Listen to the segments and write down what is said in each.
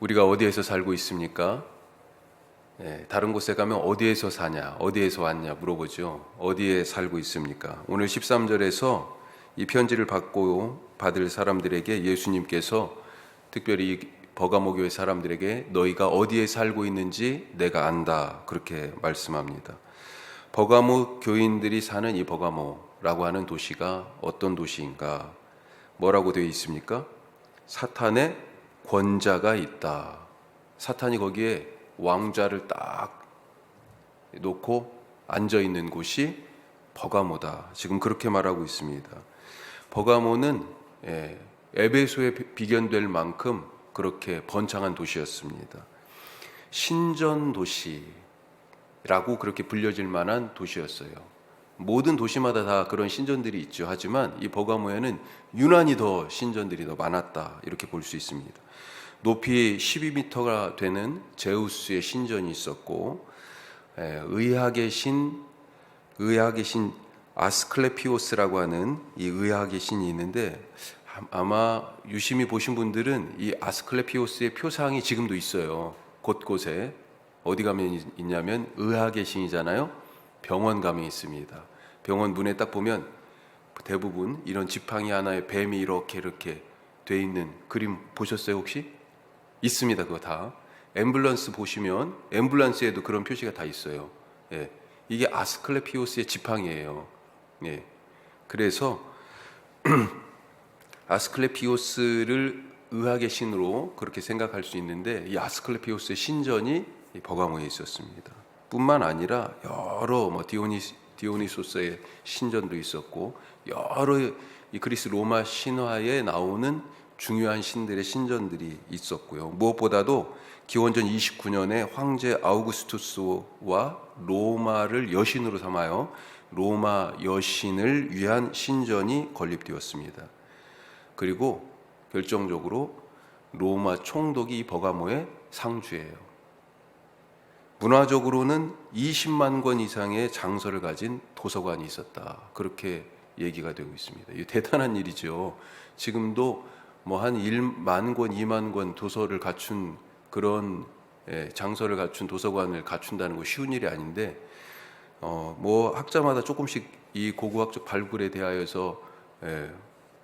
우리가 어디에서 살고 있습니까? 다른 곳에 가면 어디에서 사냐, 어디에서 왔냐 물어보죠. 어디에 살고 있습니까? 오늘 13절에서 이 편지를 받을 사람들에게 예수님께서 특별히 이 버가모 교회 사람들에게 너희가 어디에 살고 있는지 내가 안다, 그렇게 말씀합니다. 버가모 교인들이 사는 이 버가모라고 하는 도시가 어떤 도시인가? 뭐라고 되어 있습니까? 사탄의 권자가 있다. 사탄이 거기에 왕좌를 딱 놓고 앉아 있는 곳이 버가모다. 지금 그렇게 말하고 있습니다. 버가모는 에베소에 비견될 만큼 그렇게 번창한 도시였습니다. 신전 도시라고 그렇게 불려질 만한 도시였어요. 모든 도시마다 다 그런 신전들이 있죠. 하지만 이 버가모에는 유난히 더 신전들이 더 많았다, 이렇게 볼 수 있습니다. 높이 12m가 되는 제우스의 신전이 있었고, 의학의 신 아스클레피오스라고 하는 이 의학의 신이 있는데, 아마 유심히 보신 분들은 이 아스클레피오스의 표상이 지금도 있어요. 곳곳에. 어디 가면 있냐면 의학의 신이잖아요. 병원 가면 있습니다. 병원 문에 딱 보면 대부분 이런 지팡이 하나에 뱀이 이렇게 돼 있는 그림 보셨어요 혹시? 있습니다. 그거 다. 앰뷸런스 보시면 앰뷸런스에도 그런 표시가 다 있어요. 이게 아스클레피오스의 지팡이에요. 그래서 아스클레피오스를 의학의 신으로 그렇게 생각할 수 있는데, 이 아스클레피오스의 신전이 이 버가모에 있었습니다. 뿐만 아니라 여러 디오니소스의 신전도 있었고, 여러 이 그리스 로마 신화에 나오는 중요한 신들의 신전들이 있었고요. 무엇보다도 기원전 29년에 황제 아우구스투스와 로마를 여신으로 삼아요. 로마 여신을 위한 신전이 건립되었습니다. 그리고 결정적으로 로마 총독이 이 버가모의 상주예요. 문화적으로는 20만 권 이상의 장서를 가진 도서관이 있었다, 그렇게 얘기가 되고 있습니다. 이 대단한 일이죠. 지금도 뭐 한 1만 권, 2만 권 도서를 갖춘 그런 장서를 갖춘 도서관을 갖춘다는 거 쉬운 일이 아닌데, 뭐 학자마다 조금씩 이 고고학적 발굴에 대하여서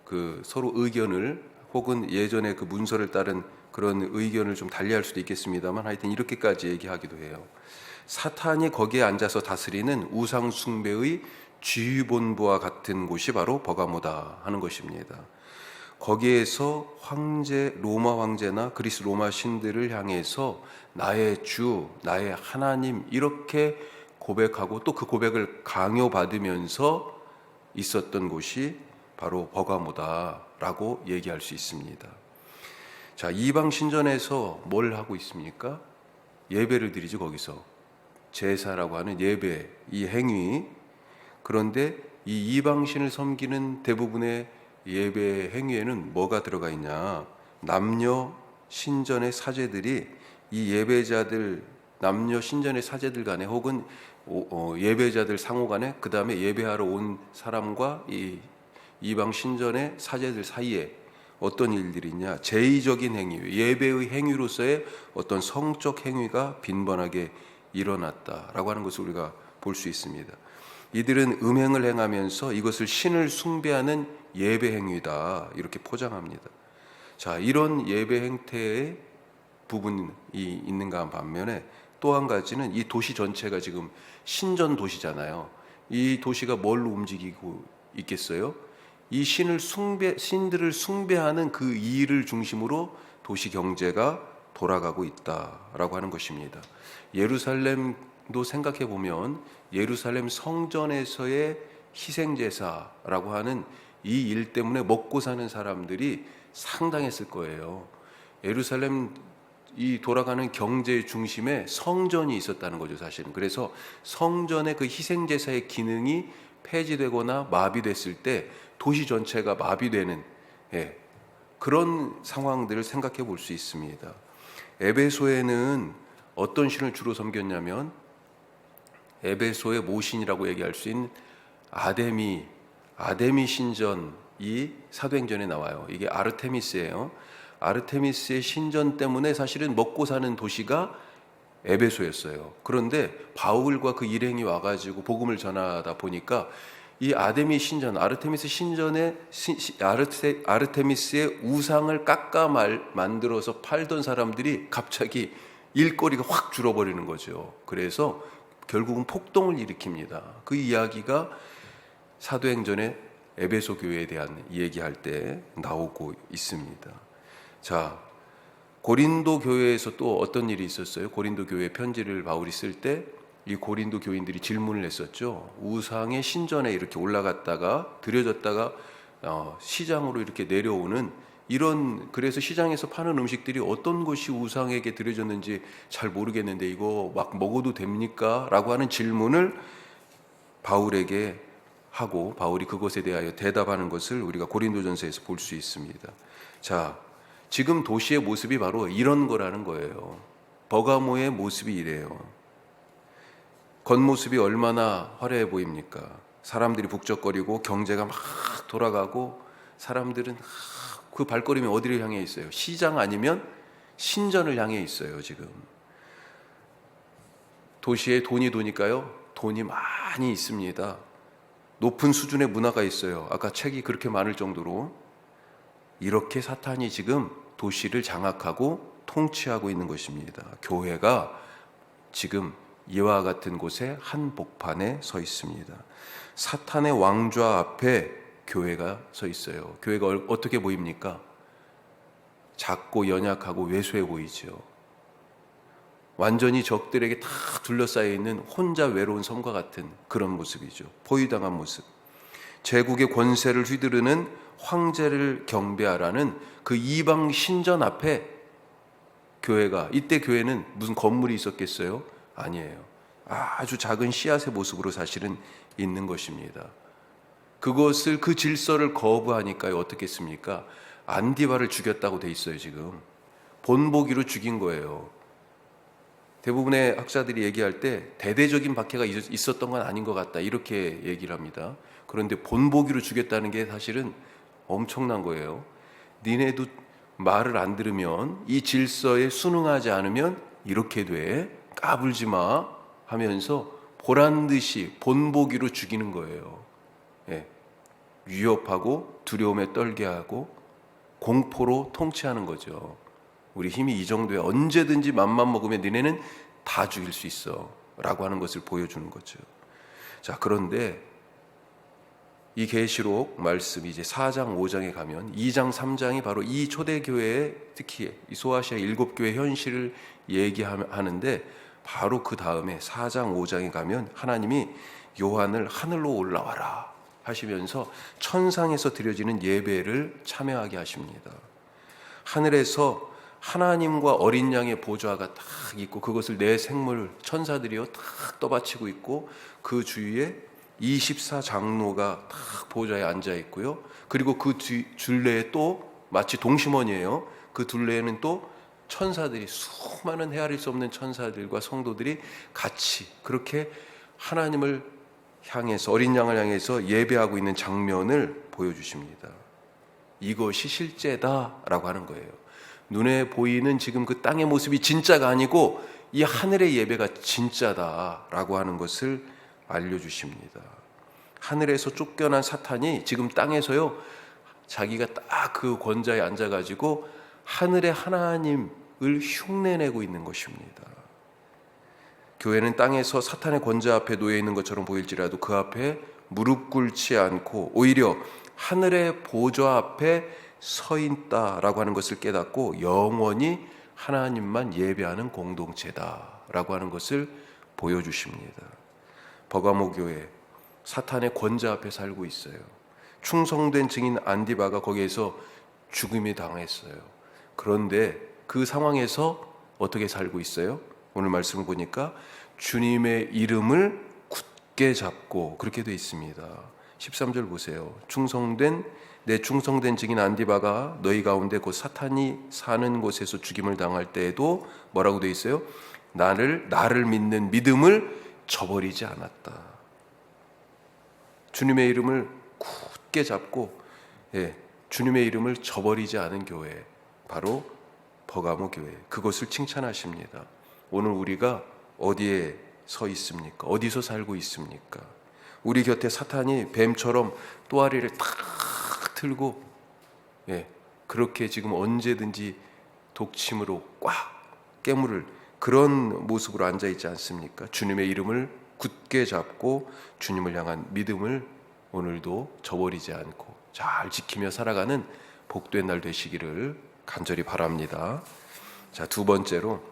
그 서로 의견을, 혹은 예전에 그 문서를 따른 그런 의견을 좀 달리할 수도 있겠습니다만, 하여튼 이렇게까지 얘기하기도 해요. 사탄이 거기에 앉아서 다스리는 우상 숭배의 지휘본부와 같은 곳이 바로 버가모다 하는 것입니다. 거기에서 로마 황제나 그리스 로마 신들을 향해서 나의 주, 나의 하나님, 이렇게 고백하고 또 그 고백을 강요받으면서 있었던 곳이 바로 버가모다라고 얘기할 수 있습니다. 자, 이방 신전에서 뭘 하고 있습니까? 예배를 드리죠. 거기서 제사라고 하는 예배, 이 행위. 그런데 이 이방신을 섬기는 대부분의 예배 행위에는 뭐가 들어가 있냐? 남녀 신전의 사제들이 이 예배자들, 남녀 신전의 사제들 간에, 혹은 예배자들 상호 간에, 그 다음에 예배하러 온 사람과 이 이방 신전의 사제들 사이에 어떤 일들이 있냐? 제의적인 행위, 예배의 행위로서의 어떤 성적 행위가 빈번하게 일어났다라고 하는 것을 우리가 볼 수 있습니다. 이들은 음행을 행하면서 이것을 신을 숭배하는 예배 행위다, 이렇게 포장합니다. 자, 이런 예배 행태의 부분이 있는가 반면에, 또 한 가지는 이 도시 전체가 지금 신전 도시잖아요. 이 도시가 뭘로 움직이고 있겠어요? 이 신들을 숭배하는 그 일을 중심으로 도시 경제가 돌아가고 있다라고 하는 것입니다. 예루살렘도 생각해 보면 예루살렘 성전에서의 희생제사라고 하는 이 일 때문에 먹고 사는 사람들이 상당했을 거예요. 예루살렘 이 돌아가는 경제의 중심에 성전이 있었다는 거죠, 사실은. 그래서 성전의 그 희생제사의 기능이 폐지되거나 마비됐을 때 도시 전체가 마비되는 그런 상황들을 생각해 볼 수 있습니다. 에베소에는 어떤 신을 주로 섬겼냐면, 에베소의 모신이라고 얘기할 수 있는 아데미 신전이 사도행전에 나와요. 이게 아르테미스예요. 아르테미스의 신전 때문에 사실은 먹고 사는 도시가 에베소였어요. 그런데 바울과 그 일행이 와가지고 복음을 전하다 보니까 이 아데미 신전, 아르테미스 신전에 아르테미스의 우상을 깎아 만들어서 팔던 사람들이 갑자기 일거리가 확 줄어버리는 거죠. 그래서 결국은 폭동을 일으킵니다. 그 이야기가 사도행전의 에베소 교회에 대한 얘기할 때 나오고 있습니다. 자, 고린도 교회에서 또 어떤 일이 있었어요? 고린도 교회 편지를 바울이 쓸 때 이 고린도 교인들이 질문을 했었죠. 우상의 신전에 이렇게 올라갔다가 드려졌다가 시장으로 이렇게 내려오는 이런, 그래서 시장에서 파는 음식들이 어떤 것이 우상에게 드려졌는지 잘 모르겠는데 이거 막 먹어도 됩니까? 라고 하는 질문을 바울에게 하고 바울이 그것에 대하여 대답하는 것을 우리가 고린도전서에서 볼 수 있습니다. 자, 지금 도시의 모습이 바로 이런 거라는 거예요. 버가모의 모습이 이래요. 겉모습이 얼마나 화려해 보입니까? 사람들이 북적거리고 경제가 막 돌아가고 사람들은 그 발걸음이 어디를 향해 있어요? 시장 아니면 신전을 향해 있어요. 지금 도시에 돈이 도니까요, 돈이 많이 있습니다. 높은 수준의 문화가 있어요. 아까 책이 그렇게 많을 정도로. 이렇게 사탄이 지금 도시를 장악하고 통치하고 있는 것입니다. 교회가 지금 이와 같은 곳에 한복판에 서 있습니다. 사탄의 왕좌 앞에 교회가 서 있어요. 교회가 어떻게 보입니까? 작고 연약하고 왜소해 보이죠. 완전히 적들에게 다 둘러싸여 있는 혼자 외로운 섬과 같은 그런 모습이죠. 포위당한 모습. 제국의 권세를 휘두르는 황제를 경배하라는 그 이방 신전 앞에 교회가, 이때 교회는 무슨 건물이 있었겠어요? 아니에요. 아주 작은 씨앗의 모습으로 사실은 있는 것입니다. 그것을, 그 질서를 거부하니까요, 어떻겠습니까? 안디바를 죽였다고 돼 있어요. 지금 본보기로 죽인 거예요. 대부분의 학자들이 얘기할 때 대대적인 박해가 있었던 건 아닌 것 같다, 이렇게 얘기를 합니다. 그런데 본보기로 죽였다는 게 사실은 엄청난 거예요. 니네도 말을 안 들으면, 이 질서에 순응하지 않으면 이렇게 돼, 까불지 마 하면서 보란듯이 본보기로 죽이는 거예요. 예. 위협하고 두려움에 떨게 하고 공포로 통치하는 거죠. 우리 힘이 이 정도에 언제든지 맘만 먹으면 너네는 다 죽일 수 있어 라고 하는 것을 보여주는 거죠. 자, 그런데 이 계시록 말씀이 이제 4장 5장에 가면 2장 3장이 바로 이 초대교회의, 특히 이 소아시아 7교회 현실을 얘기하는데, 바로 그 다음에 4장 5장에 가면 하나님이 요한을 하늘로 올라와라 하시면서 천상에서 드려지는 예배를 참여하게 하십니다. 하늘에서 하나님과 어린 양의 보좌가 딱 있고, 그것을 내 생물 천사들이요 딱 떠받치고 있고, 그 주위에 24장로가 딱 보좌에 앉아 있고요. 그리고 그 둘레에 또 마치 동심원이에요. 그 둘레에는 또 천사들이, 수많은 헤아릴 수 없는 천사들과 성도들이 같이 그렇게 하나님을 향해서, 어린 양을 향해서 예배하고 있는 장면을 보여주십니다. 이것이 실제다라고 하는 거예요. 눈에 보이는 지금 그 땅의 모습이 진짜가 아니고 이 하늘의 예배가 진짜다라고 하는 것을 알려주십니다. 하늘에서 쫓겨난 사탄이 지금 땅에서요, 자기가 딱 그 권좌에 앉아가지고 하늘의 하나님을 흉내내고 있는 것입니다. 교회는 땅에서 사탄의 권좌 앞에 놓여 있는 것처럼 보일지라도 그 앞에 무릎 꿇지 않고 오히려 하늘의 보좌 앞에 서 있다라고 하는 것을 깨닫고 영원히 하나님만 예배하는 공동체다라고 하는 것을 보여주십니다. 버가모 교회, 사탄의 권좌 앞에 살고 있어요. 충성된 증인 안디바가 거기에서 죽음이 당했어요. 그런데 그 상황에서 어떻게 살고 있어요? 오늘 말씀을 보니까 주님의 이름을 굳게 잡고, 그렇게 되어 있습니다. 13절 보세요. 내 충성된 증인 안디바가 너희 가운데 곧 사탄이 사는 곳에서 죽임을 당할 때에도 뭐라고 되어 있어요? 나를 믿는 믿음을 저버리지 않았다. 주님의 이름을 굳게 잡고, 주님의 이름을 저버리지 않은 교회, 바로 버가모 교회, 그것을 칭찬하십니다. 오늘 우리가 어디에 서 있습니까? 어디서 살고 있습니까? 우리 곁에 사탄이 뱀처럼 또아리를 탁 틀고 그렇게 지금 언제든지 독침으로 꽉 깨물을 그런 모습으로 앉아있지 않습니까? 주님의 이름을 굳게 잡고 주님을 향한 믿음을 오늘도 저버리지 않고 잘 지키며 살아가는 복된 날 되시기를 간절히 바랍니다. 자, 두 번째로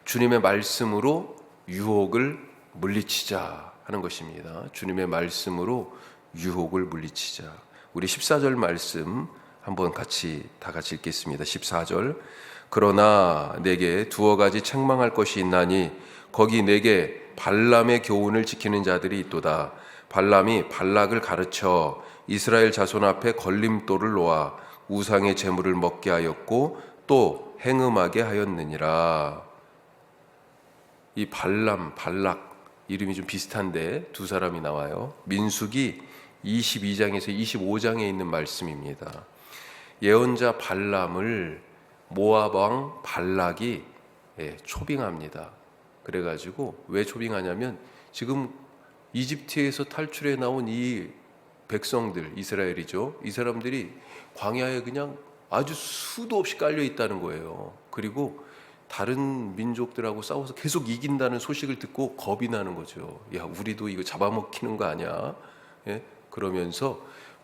주님의 말씀으로 유혹을 물리치자 하는 것입니다. 주님의 말씀으로 유혹을 물리치자. 우리 14절 말씀 한번 다 같이 읽겠습니다. 14절. 그러나 내게 두어 가지 책망할 것이 있나니 거기 내게 발람의 교훈을 지키는 자들이 있도다. 발람이 발락을 가르쳐 이스라엘 자손 앞에 걸림돌을 놓아 우상의 제물을 먹게 하였고 또 행음하게 하였느니라. 이 발람, 발락 이름이 좀 비슷한데 두 사람이 나와요. 민수기 22장에서 25장에 있는 말씀입니다. 예언자 발람을 모압 왕 발락이 초빙합니다. 그래가지고 왜 초빙하냐면 지금 이집트에서 탈출해 나온 이 백성들, 이스라엘이죠. 이 사람들이 광야에 그냥 아주 수도 없이 깔려 있다는 거예요. 그리고 다른 민족들하고 싸워서 계속 이긴다는 소식을 듣고 겁이 나는 거죠. 야, 우리도 이거 잡아먹히는 거 아니야? 그러면서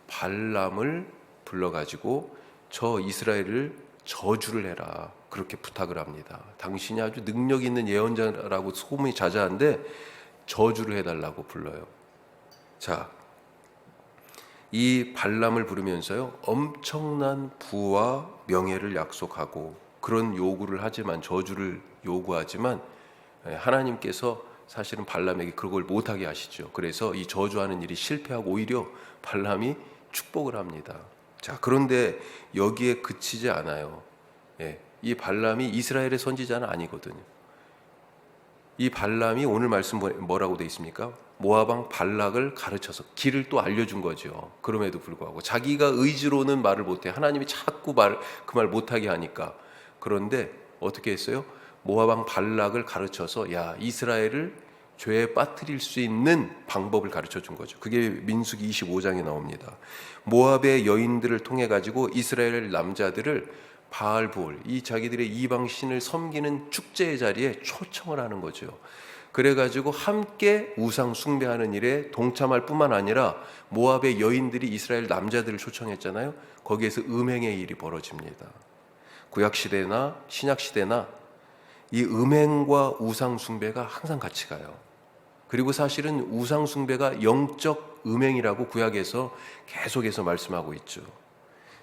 발람을 불러가지고 저 이스라엘을 저주를 해라, 그렇게 부탁을 합니다. 당신이 아주 능력 있는 예언자라고 소문이 자자한데 저주를 해달라고 불러요. 자, 이 발람을 부르면서요, 엄청난 부와 명예를 약속하고 그런 요구를 하지만, 저주를 요구하지만 하나님께서 사실은 발람에게 그걸 못하게 하시죠. 그래서 이 저주하는 일이 실패하고 오히려 발람이 축복을 합니다. 자, 그런데 여기에 그치지 않아요. 이 발람이 이스라엘의 선지자는 아니거든요. 이 발람이 오늘 말씀 뭐라고 돼 있습니까? 모압왕 발락을 가르쳐서 길을 또 알려준 거죠. 그럼에도 불구하고 자기가 의지로는 말을 못해. 하나님이 자꾸 그 말 못하게 하니까. 그런데 어떻게 했어요? 모압왕 발락을 가르쳐서 야, 이스라엘을 죄에 빠뜨릴 수 있는 방법을 가르쳐 준 거죠. 그게 민수기 25장에 나옵니다. 모압의 여인들을 통해 가지고 이스라엘 남자들을 바알볼, 이 자기들의 이방 신을 섬기는 축제의 자리에 초청을 하는 거죠. 그래가지고 함께 우상 숭배하는 일에 동참할 뿐만 아니라 모압의 여인들이 이스라엘 남자들을 초청했잖아요. 거기에서 음행의 일이 벌어집니다. 구약시대나 신약시대나 이 음행과 우상 숭배가 항상 같이 가요. 그리고 사실은 우상 숭배가 영적 음행이라고 구약에서 계속해서 말씀하고 있죠.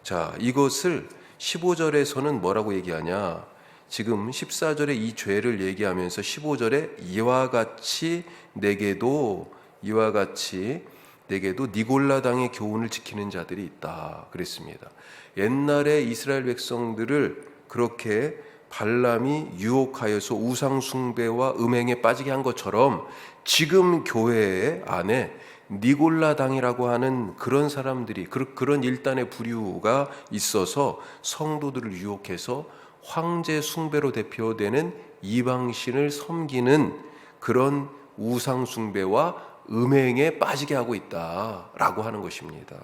자, 이것을 15절에서는 뭐라고 얘기하냐? 지금 14절에 이 죄를 얘기하면서 15절에 이와 같이 내게도 니골라당의 교훈을 지키는 자들이 있다 그랬습니다. 옛날에 이스라엘 백성들을 그렇게 발람이 유혹하여서 우상 숭배와 음행에 빠지게 한 것처럼 지금 교회 안에 니골라당이라고 하는 그런 사람들이, 그런 일단의 부류가 있어서 성도들을 유혹해서 황제 숭배로 대표되는 이방신을 섬기는 그런 우상 숭배와 음행에 빠지게 하고 있다라고 하는 것입니다.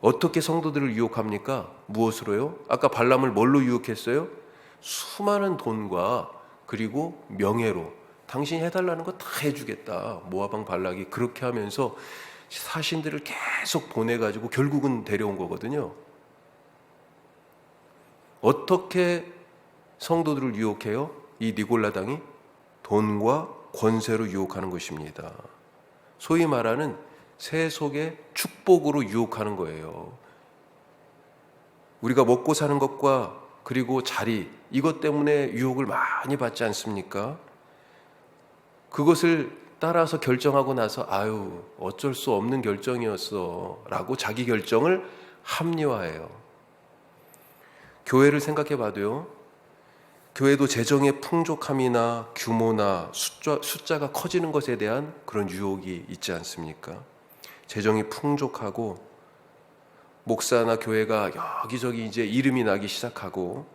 어떻게 성도들을 유혹합니까? 무엇으로요? 아까 발람을 뭘로 유혹했어요? 수많은 돈과 그리고 명예로. 당신이 해달라는 거 다 해주겠다. 모압왕 발락이 그렇게 하면서 사신들을 계속 보내가지고 결국은 데려온 거거든요. 어떻게 성도들을 유혹해요? 이 니골라당이 돈과 권세로 유혹하는 것입니다. 소위 말하는 세속의 축복으로 유혹하는 거예요. 우리가 먹고 사는 것과 그리고 자리, 이것 때문에 유혹을 많이 받지 않습니까? 그것을 따라서 결정하고 나서 아유, 어쩔 수 없는 결정이었어 라고 자기 결정을 합리화해요. 교회를 생각해 봐도요, 교회도 재정의 풍족함이나 규모나 숫자가 커지는 것에 대한 그런 유혹이 있지 않습니까? 재정이 풍족하고 목사나 교회가 여기저기 이제 이름이 나기 시작하고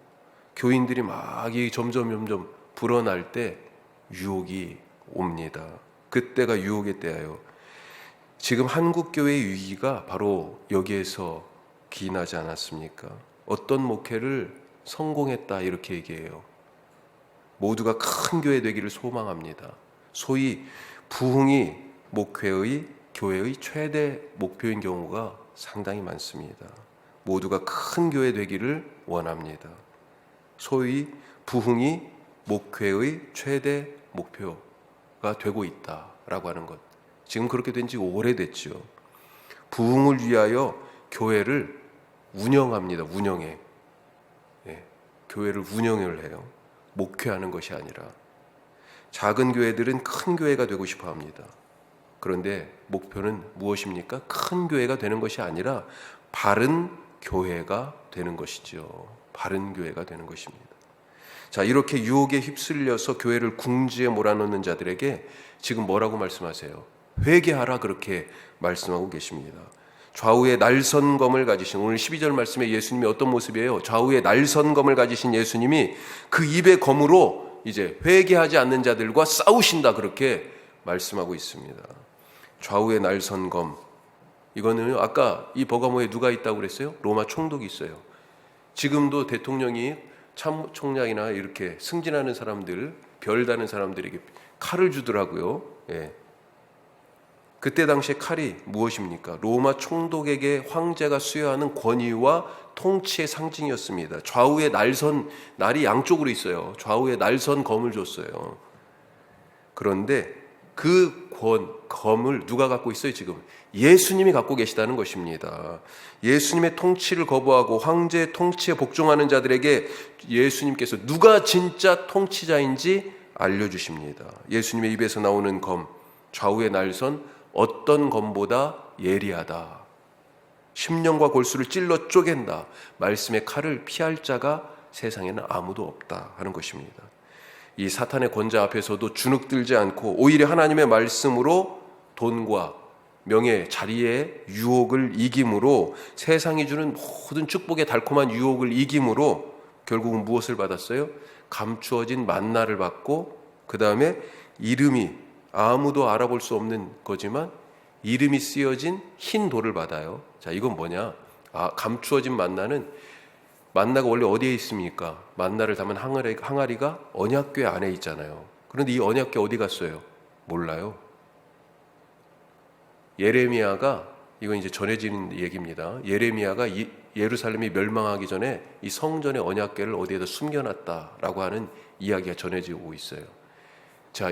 교인들이 막 점점 불어날 때 유혹이 옵니다. 그때가 유혹의 때예요. 지금 한국교회의 위기가 바로 여기에서 기인하지 않았습니까? 어떤 목회를 성공했다 이렇게 얘기해요. 모두가 큰 교회 되기를 소망합니다. 소위 부흥이 교회의 최대 목표인 경우가 상당히 많습니다. 모두가 큰 교회 되기를 원합니다. 소위 부흥이 목회의 최대 목표가 되고 있다라고 하는 것. 지금 그렇게 된 지 오래됐죠. 부흥을 위하여 교회를 운영합니다. 운영해. 교회를 운영을 해요. 목회하는 것이 아니라. 작은 교회들은 큰 교회가 되고 싶어 합니다. 그런데 목표는 무엇입니까? 큰 교회가 되는 것이 아니라 바른 교회가 되는 것이죠. 바른 교회가 되는 것입니다. 자, 이렇게 유혹에 휩쓸려서 교회를 궁지에 몰아넣는 자들에게 지금 뭐라고 말씀하세요? 회개하라 그렇게 말씀하고 계십니다. 좌우에 날선검을 가지신, 오늘 12절 말씀에 예수님이 어떤 모습이에요? 좌우에 날선검을 가지신 예수님이 그 입의 검으로 이제 회개하지 않는 자들과 싸우신다 그렇게 말씀하고 있습니다. 좌우에 날선검, 이거는 아까 이 버가모에 누가 있다고 그랬어요? 로마 총독이 있어요. 지금도 대통령이 참총장이나 이렇게 승진하는 사람들, 별다는 사람들에게 칼을 주더라고요. 그때 당시에 칼이 무엇입니까? 로마 총독에게 황제가 수여하는 권위와 통치의 상징이었습니다. 좌우에 날이 양쪽으로 있어요. 좌우에 날선검을 줬어요. 그런데 그 검을 누가 갖고 있어요? 지금 예수님이 갖고 계시다는 것입니다. 예수님의 통치를 거부하고 황제의 통치에 복종하는 자들에게 예수님께서 누가 진짜 통치자인지 알려주십니다. 예수님의 입에서 나오는 검, 좌우의 날선, 어떤 검보다 예리하다. 심령과 골수를 찔러 쪼갠다. 말씀의 칼을 피할 자가 세상에는 아무도 없다 하는 것입니다. 이 사탄의 권자 앞에서도 주눅들지 않고 오히려 하나님의 말씀으로 돈과 명예, 자리의 유혹을 이김으로, 세상이 주는 모든 축복의 달콤한 유혹을 이김으로 결국은 무엇을 받았어요? 감추어진 만나를 받고, 그 다음에 이름이 아무도 알아볼 수 없는 거지만 이름이 쓰여진 흰 돌을 받아요. 자, 이건 뭐냐? 감추어진 만나가 원래 어디에 있습니까? 만나를 담은 항아리가 언약궤 안에 있잖아요. 그런데 이 언약궤 어디 갔어요? 몰라요. 예레미야가, 이건 이제 전해지는 얘기입니다. 예레미야가 예루살렘이 멸망하기 전에 이 성전의 언약궤를 어디에다 숨겨놨다라고 하는 이야기가 전해지고 있어요. 자,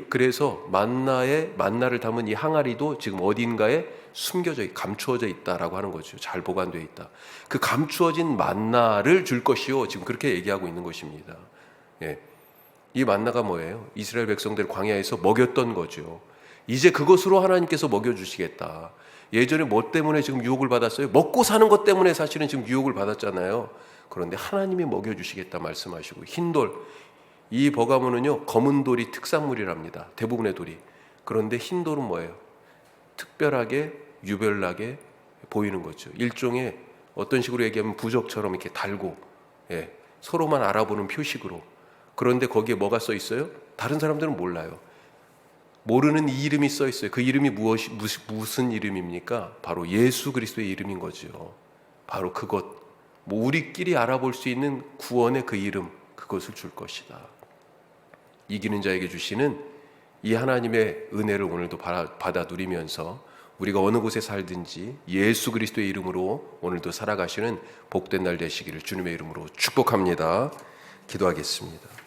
그래서 만나를 담은 이 항아리도 지금 어딘가에 감추어져 있다라고 하는 거죠. 잘 보관되어 있다. 그 감추어진 만나를 줄 것이요. 지금 그렇게 얘기하고 있는 것입니다. 이 만나가 뭐예요? 이스라엘 백성들 광야에서 먹였던 거죠. 이제 그것으로 하나님께서 먹여주시겠다. 예전에 뭐 때문에 지금 유혹을 받았어요? 먹고 사는 것 때문에 사실은 지금 유혹을 받았잖아요. 그런데 하나님이 먹여주시겠다 말씀하시고, 흰돌, 이 버가모는요, 검은 돌이 특산물이랍니다. 대부분의 돌이. 그런데 흰 돌은 뭐예요? 특별하게 유별나게 보이는 거죠. 일종의 어떤 식으로 얘기하면 부적처럼 이렇게 달고, 서로만 알아보는 표식으로. 그런데 거기에 뭐가 써 있어요? 다른 사람들은 몰라요. 모르는 이 이름이 써 있어요. 그 이름이 무슨 이름입니까? 바로 예수 그리스도의 이름인 거죠. 바로 그것, 우리끼리 알아볼 수 있는 구원의 그 이름, 그것을 줄 것이다. 이기는 자에게 주시는 이 하나님의 은혜를 오늘도 받아 누리면서 우리가 어느 곳에 살든지 예수 그리스도의 이름으로 오늘도 살아가시는 복된 날 되시기를 주님의 이름으로 축복합니다. 기도하겠습니다.